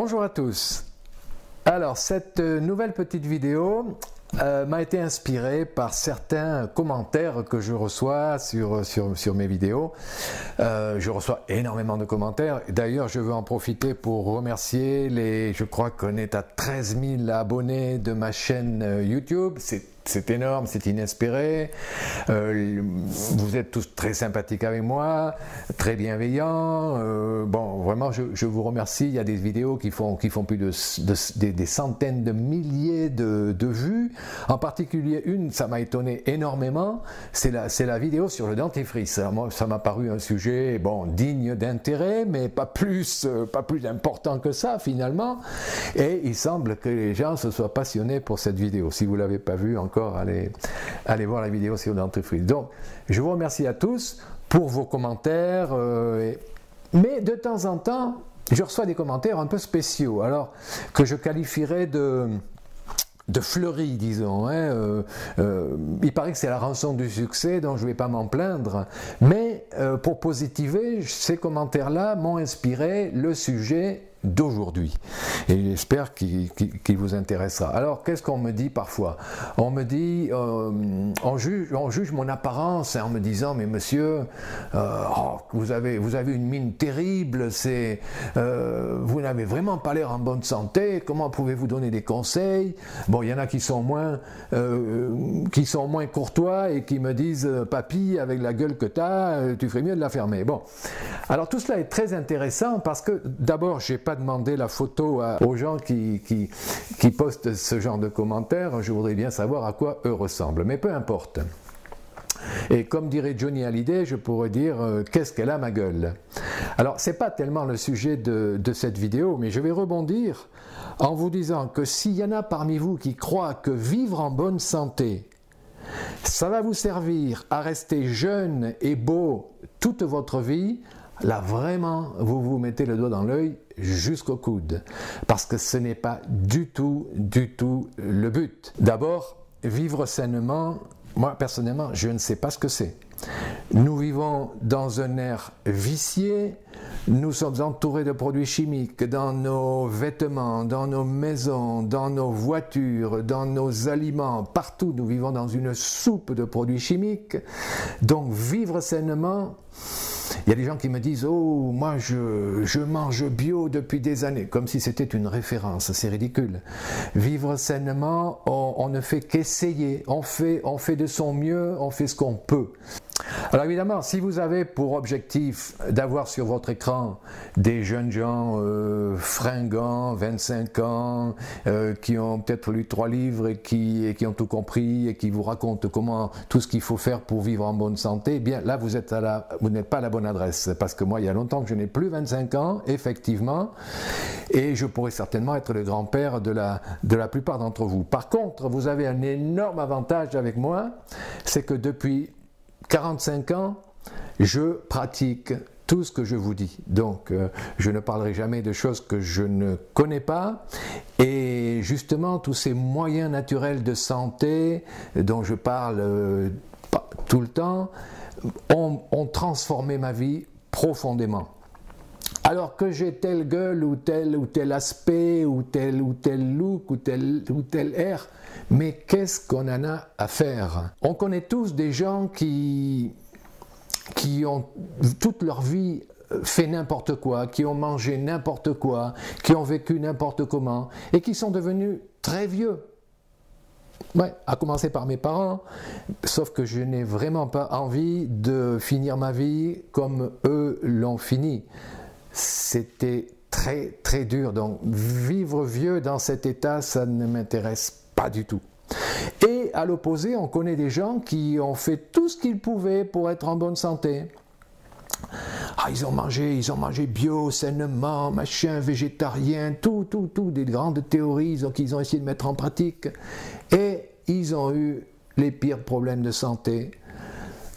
Bonjour à tous. Alors cette nouvelle petite vidéo m'a été inspirée par certains commentaires que je reçois sur mes vidéos. Je reçois énormément de commentaires. D'ailleurs, je veux en profiter pour remercier je crois qu'on est à 13 000 abonnés de ma chaîne YouTube. C'est énorme, c'est inespéré. Vous êtes tous très sympathiques avec moi, très bienveillants. Bon, vraiment, je vous remercie. Il y a des vidéos qui font plus des centaines de milliers de vues. En particulier une, ça m'a étonné énormément. C'est la vidéo sur le dentifrice. Alors moi, ça m'a paru un sujet digne d'intérêt, mais pas plus important que ça finalement. Et il semble que les gens se soient passionnés pour cette vidéo. Si vous l'avez pas vue encore, allez voir la vidéo sur le dentifrice. Donc, je vous remercie à tous pour vos commentaires. Mais de temps en temps, je reçois des commentaires un peu spéciaux, alors que je qualifierais de fleuris, disons. Il paraît que c'est la rançon du succès, donc je ne vais pas m'en plaindre. Mais pour positiver, ces commentaires-là m'ont inspiré le sujet d'aujourd'hui. Et j'espère qu'il vous intéressera. Alors, qu'est-ce qu'on me dit parfois? On me dit, on juge mon apparence en me disant, mais monsieur, vous avez une mine terrible, vous n'avez vraiment pas l'air en bonne santé, comment pouvez-vous donner des conseils? Bon, il y en a qui sont moins courtois et qui me disent, papy, avec la gueule que tu ferais mieux de la fermer. Bon, alors tout cela est très intéressant parce que d'abord, j'ai pas demandé la photo aux gens qui postent ce genre de commentaires. Je voudrais bien savoir à quoi eux ressemblent, mais peu importe. Et comme dirait Johnny Hallyday, je pourrais dire qu'est-ce qu'elle a ma gueule. Alors c'est pas tellement le sujet de cette vidéo, mais je vais rebondir en vous disant que s'il y en a parmi vous qui croient que vivre en bonne santé, ça va vous servir à rester jeune et beau toute votre vie, là vraiment vous vous mettez le doigt dans l'œil jusqu'au coude, parce que ce n'est pas du tout le but. D'abord, vivre sainement, moi personnellement je ne sais pas ce que c'est. Nous vivons dans un air vicié, nous sommes entourés de produits chimiques dans nos vêtements, dans nos maisons, dans nos voitures, dans nos aliments, partout nous vivons dans une soupe de produits chimiques. Donc vivre sainement, il y a des gens qui me disent « Oh, moi je mange bio depuis des années », comme si c'était une référence, c'est ridicule. Vivre sainement, on ne fait qu'essayer, on fait de son mieux, on fait ce qu'on peut. Alors évidemment, si vous avez pour objectif d'avoir sur votre écran des jeunes gens fringants, 25 ans, qui ont peut-être lu 3 livres et qui ont tout compris et qui vous racontent tout ce qu'il faut faire pour vivre en bonne santé, eh bien là vous n'êtes pas à la bonne adresse, parce que moi il y a longtemps que je n'ai plus 25 ans, effectivement, et je pourrais certainement être le grand-père de la plupart d'entre vous. Par contre, vous avez un énorme avantage avec moi, c'est que depuis 45 ans, je pratique tout ce que je vous dis. Donc, je ne parlerai jamais de choses que je ne connais pas. Et justement, tous ces moyens naturels de santé dont je parle tout le temps ont transformé ma vie profondément. Alors que j'ai telle gueule ou tel aspect ou tel look ou tel air, mais qu'est-ce qu'on en a à faire? On connaît tous des gens qui ont toute leur vie fait n'importe quoi, qui ont mangé n'importe quoi, qui ont vécu n'importe comment et qui sont devenus très vieux. Ouais, à commencer par mes parents, sauf que je n'ai vraiment pas envie de finir ma vie comme eux l'ont fini. C'était très dur, donc vivre vieux dans cet état, ça ne m'intéresse pas du tout. Et à l'opposé, on connaît des gens qui ont fait tout ce qu'ils pouvaient pour être en bonne santé. Ah, ils ont mangé bio, sainement, machin, végétarien, tout, des grandes théories qu'ils ont essayé de mettre en pratique. Et ils ont eu les pires problèmes de santé.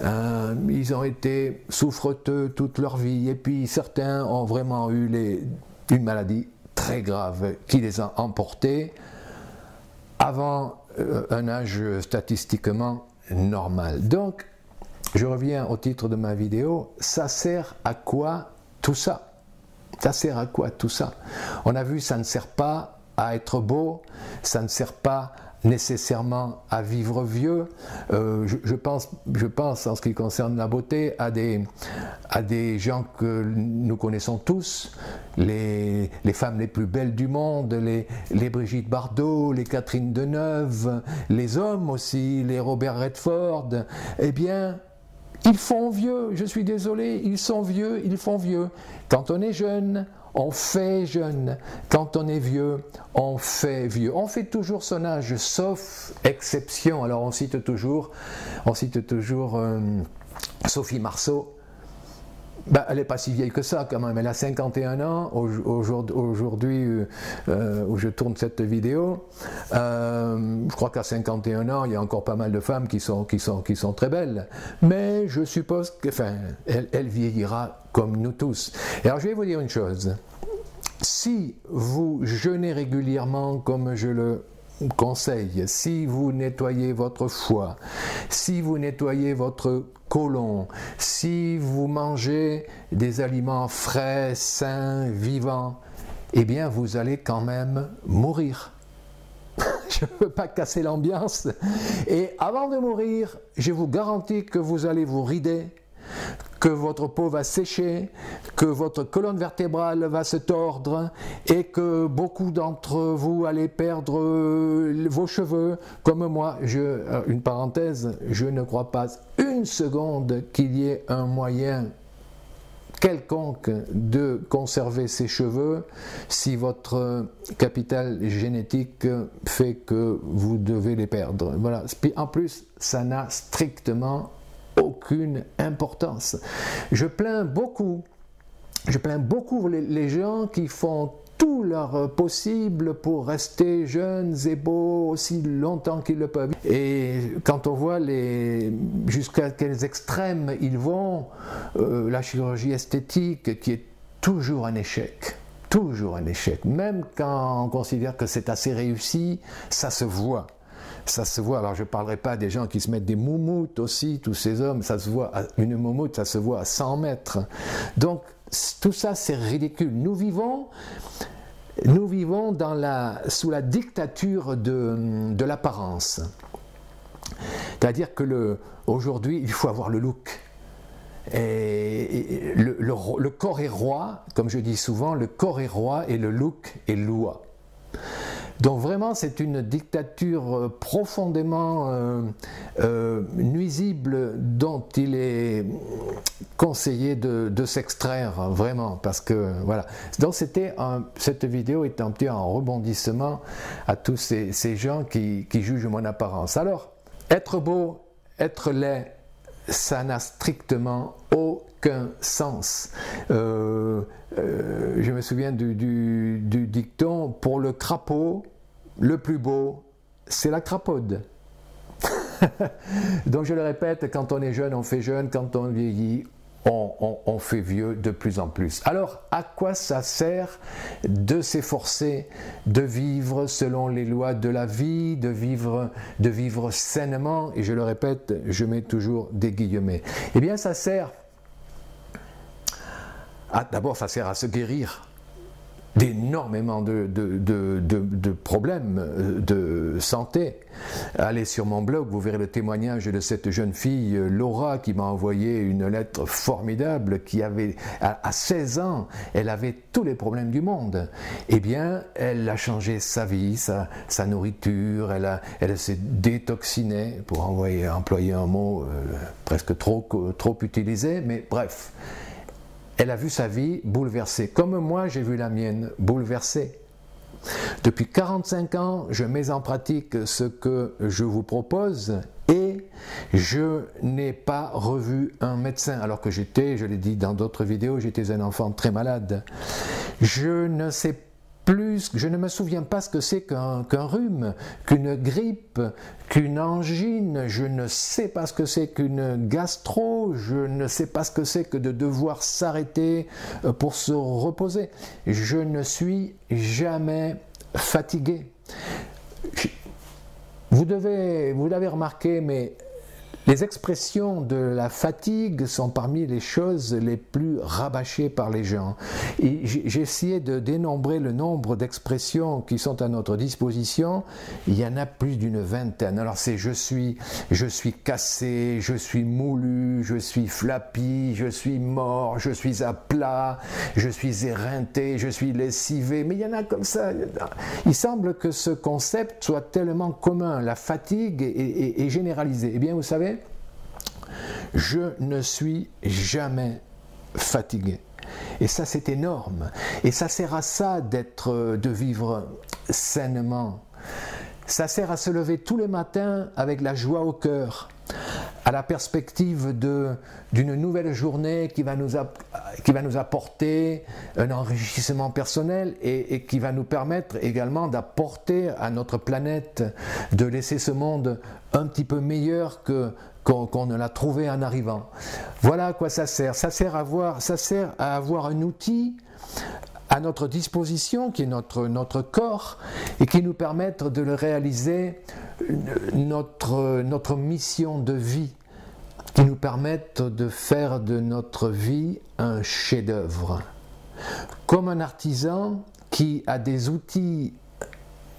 Ils ont été souffreteux toute leur vie, et puis certains ont vraiment eu une maladie très grave qui les a emportés avant un âge statistiquement normal. Donc, je reviens au titre de ma vidéo, ça sert à quoi tout ça? Ça sert à quoi tout ça? On a vu, ça ne sert pas à être beau, ça ne sert pas nécessairement à vivre vieux. Je pense en ce qui concerne la beauté à des gens que nous connaissons tous, les femmes les plus belles du monde, les Brigitte Bardot, les Catherine Deneuve, les hommes aussi, les Robert Redford. Eh bien, ils font vieux, je suis désolé, ils sont vieux, ils font vieux. Quand on est jeune, on fait jeune. Quand on est vieux, on fait vieux. On fait toujours son âge, sauf exception. Alors on cite toujours Sophie Marceau. Ben, elle n'est pas si vieille que ça quand même, elle a 51 ans aujourd'hui où je tourne cette vidéo. Je crois qu'à 51 ans, il y a encore pas mal de femmes qui sont très belles. Mais je suppose qu'elle vieillira comme nous tous. Et alors je vais vous dire une chose. Si vous jeûnez régulièrement comme je le conseille, si vous nettoyez votre foie, si vous nettoyez votre côlon, si vous mangez des aliments frais, sains, vivants, eh bien vous allez quand même mourir. Je ne veux pas casser l'ambiance. Et avant de mourir, je vous garantis que vous allez vous rider, que votre peau va sécher, que votre colonne vertébrale va se tordre et que beaucoup d'entre vous allez perdre vos cheveux, comme moi. Une parenthèse, je ne crois pas une seconde qu'il y ait un moyen quelconque de conserver ses cheveux si votre capital génétique fait que vous devez les perdre. Voilà. En plus, ça n'a strictement aucune importance. Je plains beaucoup les gens qui font tout leur possible pour rester jeunes et beaux aussi longtemps qu'ils le peuvent. Et quand on voit jusqu'à quels extrêmes ils vont, la chirurgie esthétique qui est toujours un échec. Toujours un échec. Même quand on considère que c'est assez réussi, ça se voit. Ça se voit, alors je ne parlerai pas des gens qui se mettent des moumoutes aussi, tous ces hommes, ça se voit, une moumoute, ça se voit à 100 mètres. Donc, tout ça, c'est ridicule. Nous vivons sous la dictature de l'apparence. C'est-à-dire que aujourd'hui, il faut avoir le look. Et le corps est roi, comme je dis souvent, le corps est roi et le look est loi. Donc vraiment, c'est une dictature profondément nuisible dont il est conseillé de s'extraire, vraiment, parce que voilà. Donc cette vidéo est un petit rebondissement à tous ces gens qui jugent mon apparence. Alors, être beau, être laid, ça n'a strictement aucun sens. Je me souviens du dicton, pour le crapaud, le plus beau, c'est la crapaude. Donc je le répète, quand on est jeune, on fait jeune, quand on vieillit, on fait vieux de plus en plus. Alors, à quoi ça sert de s'efforcer de vivre selon les lois de la vie, de vivre sainement? Et je le répète, je mets toujours des guillemets. Eh bien, ça sert... D'abord, ça sert à se guérir d'énormément de problèmes de santé. Allez sur mon blog, vous verrez le témoignage de cette jeune fille, Laura, qui m'a envoyé une lettre formidable, qui avait, à 16 ans, elle avait tous les problèmes du monde. Eh bien, elle a changé sa vie, sa nourriture, elle s'est détoxinée, pour employer un mot presque trop utilisé, mais bref. Elle a vu sa vie bouleversée, comme moi j'ai vu la mienne bouleversée. Depuis 45 ans, je mets en pratique ce que je vous propose et je n'ai pas revu un médecin, alors que j'étais, je l'ai dit dans d'autres vidéos, j'étais un enfant très malade. Je ne me souviens pas ce que c'est qu'un rhume, qu'une grippe, qu'une angine, je ne sais pas ce que c'est qu'une gastro, je ne sais pas ce que c'est que de devoir s'arrêter pour se reposer. Je ne suis jamais fatigué. Vous l'avez remarqué, mais Les expressions de la fatigue sont parmi les choses les plus rabâchées par les gens. Et j'ai essayé de dénombrer le nombre d'expressions qui sont à notre disposition. Il y en a plus d'une vingtaine. Alors c'est je suis cassé, je suis moulu, je suis flappy, je suis mort, je suis à plat, je suis éreinté, je suis lessivé. Mais il y en a comme ça. Il semble que ce concept soit tellement commun. La fatigue est généralisée. Eh bien, vous savez, je ne suis jamais fatigué. Et ça, c'est énorme. Et ça sert à ça de vivre sainement. Ça sert à se lever tous les matins avec la joie au cœur, à la perspective d'une nouvelle journée qui va nous apporter un enrichissement personnel et qui va nous permettre également d'apporter à notre planète, de laisser ce monde un petit peu meilleur qu'on ne l'a trouvé en arrivant. Voilà à quoi ça sert. Ça sert à avoir un outil à notre disposition, qui est notre corps, et qui nous permettent de le réaliser, notre mission de vie, qui nous permettent de faire de notre vie un chef-d'œuvre. Comme un artisan qui a des outils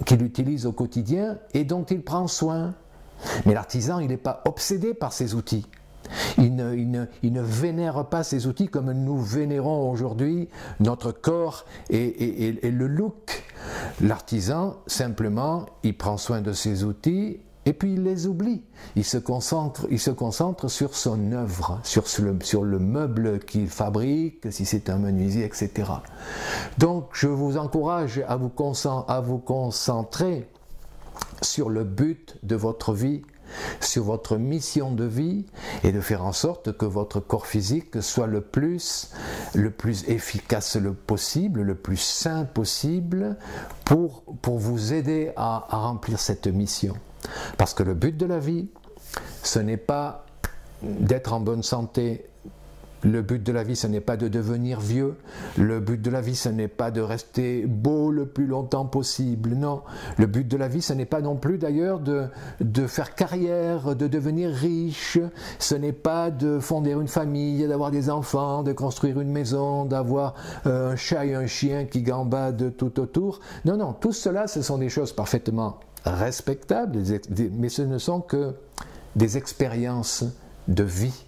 qu'il utilise au quotidien et dont il prend soin. Mais l'artisan, il n'est pas obsédé par ses outils. Il ne vénère pas ces outils comme nous vénérons aujourd'hui notre corps et le look. L'artisan, simplement, il prend soin de ses outils et puis il les oublie. Il se concentre sur son œuvre, sur le meuble qu'il fabrique, si c'est un menuisier, etc. Donc, je vous encourage à vous concentrer sur le but de votre vie, sur votre mission de vie, et de faire en sorte que votre corps physique soit le plus efficace possible, le plus sain possible pour vous aider à remplir cette mission. Parce que le but de la vie, ce n'est pas d'être en bonne santé. Le but de la vie, ce n'est pas de devenir vieux. Le but de la vie, ce n'est pas de rester beau le plus longtemps possible. Non. Le but de la vie, ce n'est pas non plus d'ailleurs de faire carrière, de devenir riche. Ce n'est pas de fonder une famille, d'avoir des enfants, de construire une maison, d'avoir un chat et un chien qui gambadent tout autour. Non, non. Tout cela, ce sont des choses parfaitement respectables, mais ce ne sont que des expériences de vie.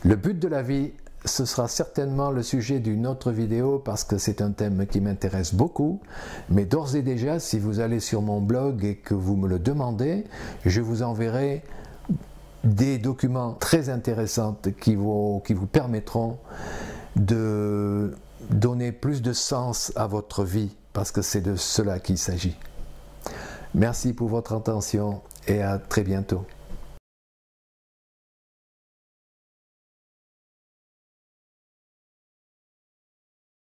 Le but de la vie, ce sera certainement le sujet d'une autre vidéo parce que c'est un thème qui m'intéresse beaucoup, mais d'ores et déjà, si vous allez sur mon blog et que vous me le demandez, je vous enverrai des documents très intéressants qui vous permettront de donner plus de sens à votre vie, parce que c'est de cela qu'il s'agit. Merci pour votre attention et à très bientôt.